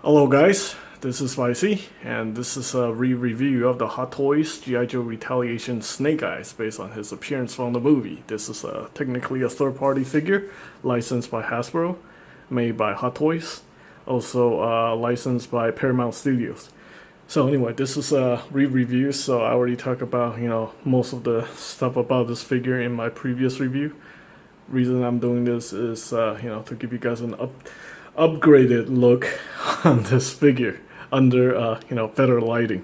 Hello guys, this is Spicy, and this is a re-review of the Hot Toys G.I. Joe Retaliation Snake Eyes based on his appearance from the movie. This is technically a third-party figure, licensed by Hasbro, made by Hot Toys, also licensed by Paramount Studios. So anyway, this is a re-review, so I already talked about, most of the stuff about this figure in my previous review. Reason I'm doing this is, to give you guys an upgraded look on this figure under better lighting.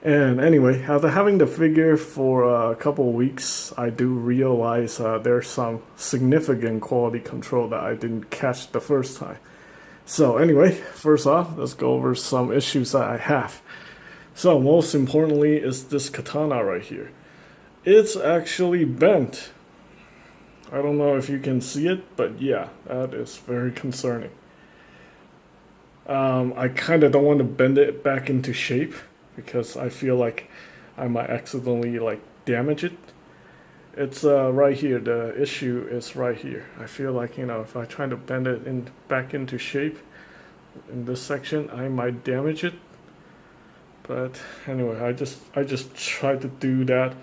And anyway, after having the figure for a couple of weeks, I do realize there's some significant quality control that I didn't catch the first time. So anyway, first off, let's go over some issues that I have. So most importantly is this katana right here. It's actually bent. I don't know if you can see it, but yeah, that is very concerning. I kind of don't want to bend it back into shape because I feel like I might accidentally damage it. It's right here. The issue is right here. I feel like if I try to bend it back into shape in this section, I might damage it. But anyway, I just tried to do that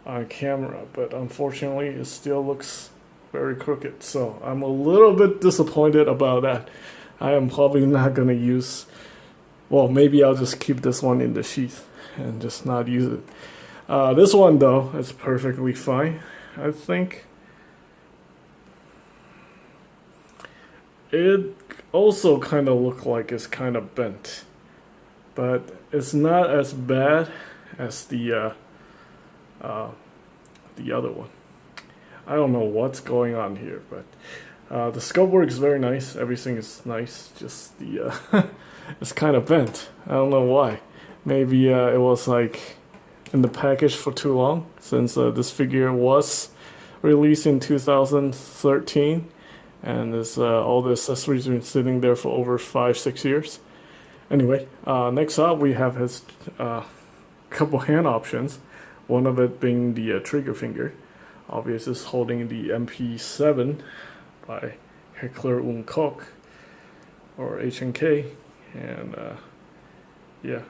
on camera, but unfortunately, it still looks very crooked, so I'm a little bit disappointed about that. I am probably not going to use, well, maybe I'll just keep this one in the sheath and just not use it. This one though is perfectly fine. I think it also kind of looks like it's kind of bent, but it's not as bad as the other one. I don't know what's going on here, but the scope work is very nice. Everything is nice. Just the it's kind of bent. I don't know why. Maybe it was in the package for too long, since this figure was released in 2013, and this all the accessories have been sitting there for over 5-6 years. Anyway, next up we have his couple hand options. One of it being the trigger finger. Obviously, it's holding the MP7 by Heckler & Koch, or H&K, and yeah.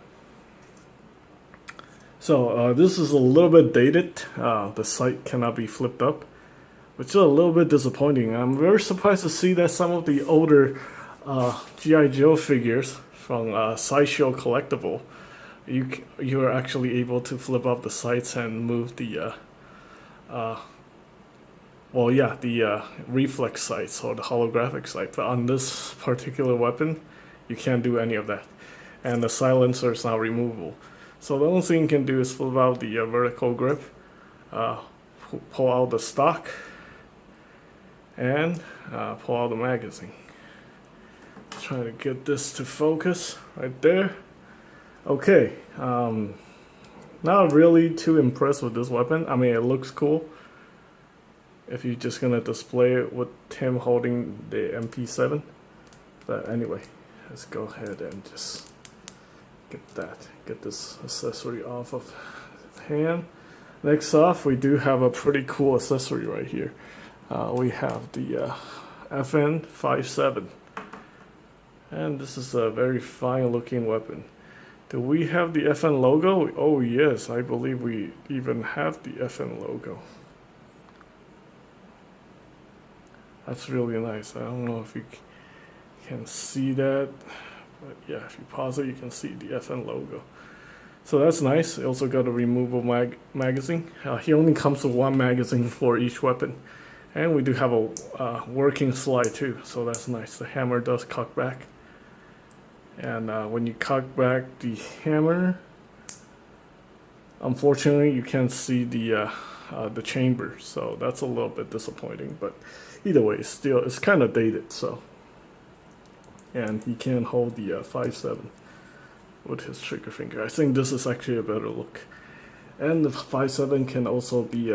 So this is a little bit dated. The sight cannot be flipped up, which is a little bit disappointing. I'm very surprised to see that some of the older G.I. Joe figures from Sideshow Collectible, you are actually able to flip up the sights and move the the reflex sights or the holographic sight. But on this particular weapon, you can't do any of that, and the silencer is not removable. So the only thing you can do is flip out the vertical grip, pull out the stock, and pull out the magazine. Try to get this to focus right there. Okay, not really too impressed with this weapon. I mean, it looks cool if you're just gonna display it with him holding the MP7. But anyway, let's go ahead and just get this accessory off of the hand. Next off, we do have a pretty cool accessory right here. We have the FN57, and this is a very fine looking weapon. Do we have the FN logo? Oh yes, I believe we even have the FN logo. That's really nice. I don't know if you can see that, but yeah, if you pause it, you can see the FN logo. So that's nice. It also got a removable magazine. He only comes with one magazine for each weapon. And we do have a working slide too, so that's nice. The hammer does cock back. And when you cock back the hammer, unfortunately you can't see the chamber, so that's a little bit disappointing. But either way, it's kind of dated. So, and he can hold the 5.7 with his trigger finger. I think this is actually a better look. And the 5.7 can also be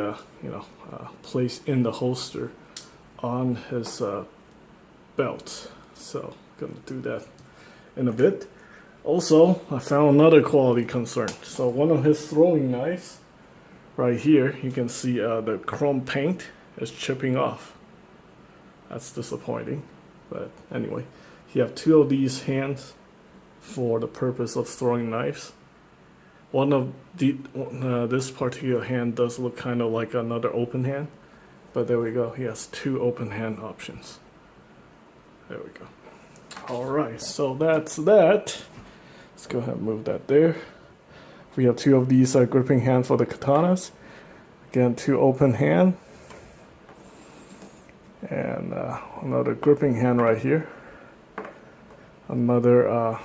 placed in the holster on his belt. So gonna do that in a bit. Also, I found another quality concern. So one of his throwing knives, right here, you can see the chrome paint is chipping off. That's disappointing. But anyway, you have two of these hands for the purpose of throwing knives. One of the this particular hand does look kind of like another open hand, but there we go. He has 2 open hand options. There we go. All right, so that's that. Let's go ahead and move that there. We have 2 of these gripping hands for the katanas. Again, 2 open hand. And another gripping hand right here. Another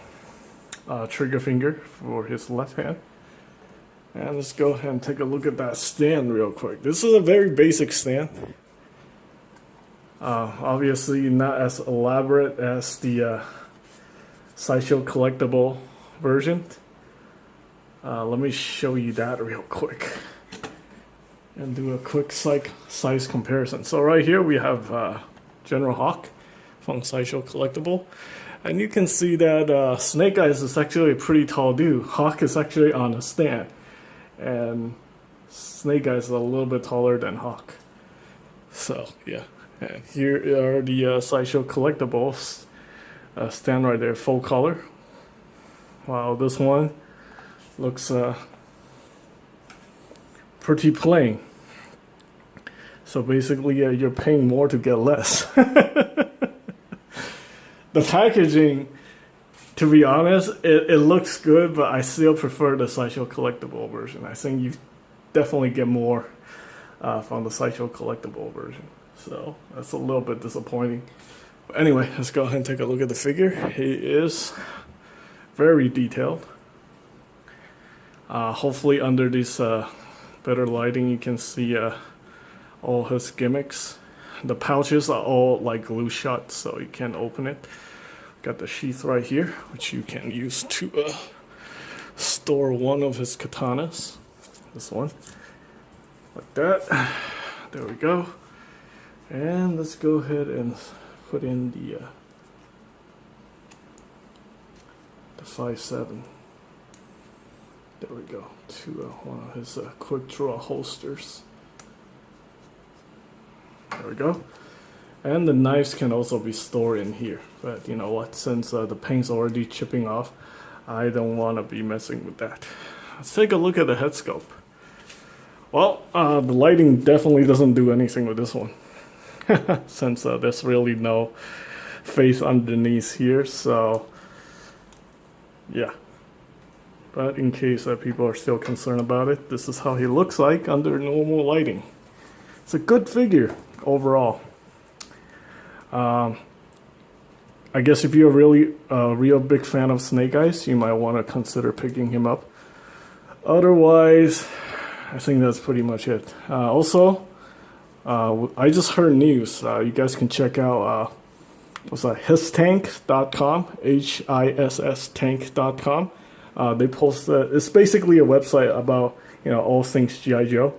trigger finger for his left hand. And let's go ahead and take a look at that stand real quick. This is a very basic stand. Obviously not as elaborate as the Sideshow Collectible version. Let me show you that real quick and do a quick size comparison. So right here we have General Hawk from Sideshow Collectible, and you can see that Snake Eyes is actually a pretty tall dude. Hawk is actually on a stand, and Snake Eyes is a little bit taller than Hawk. So yeah, and here are the Sideshow Collectibles stand right there, full color. Wow, this one looks pretty plain. So basically, you're paying more to get less. The packaging, to be honest, it looks good, but I still prefer the Sideshow Collectible version. I think you definitely get more from the Sideshow Collectible version. So that's a little bit disappointing. But anyway, let's go ahead and take a look at the figure. He is very detailed. Hopefully under this better lighting you can see all his gimmicks. The pouches are all like glue shut, so you can't open it. Got the sheath right here, which you can use to store one of his katanas. This one, like that. There we go. And let's go ahead and put in the 5.7. There we go, to one of his quick draw holsters. There we go. And the knives can also be stored in here. But you know what, since the paint's already chipping off, I don't want to be messing with that. Let's take a look at the head sculpt. Well, the lighting definitely doesn't do anything with this one. Since there's really no face underneath here, so yeah. But in case people are still concerned about it, this is how he looks like under normal lighting. It's a good figure overall. I guess if you're really a real big fan of Snake Eyes, you might want to consider picking him up. Otherwise, I think that's pretty much it. Also, I just heard news. You guys can check out histank.com, HISS tank.com. They posted, it's basically a website about, you know, all things G.I. Joe.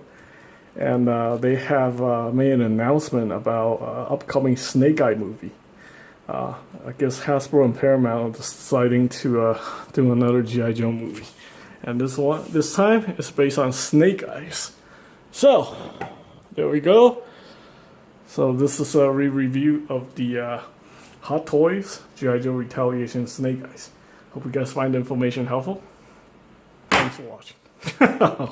And they have made an announcement about upcoming Snake Eye movie. I guess Hasbro and Paramount are deciding to do another G.I. Joe movie. And this time it's based on Snake Eyes. So, there we go. So this is a re-review of the Hot Toys G.I. Joe Retaliation Snake Eyes. Hope you guys find the information helpful. Thanks for watching.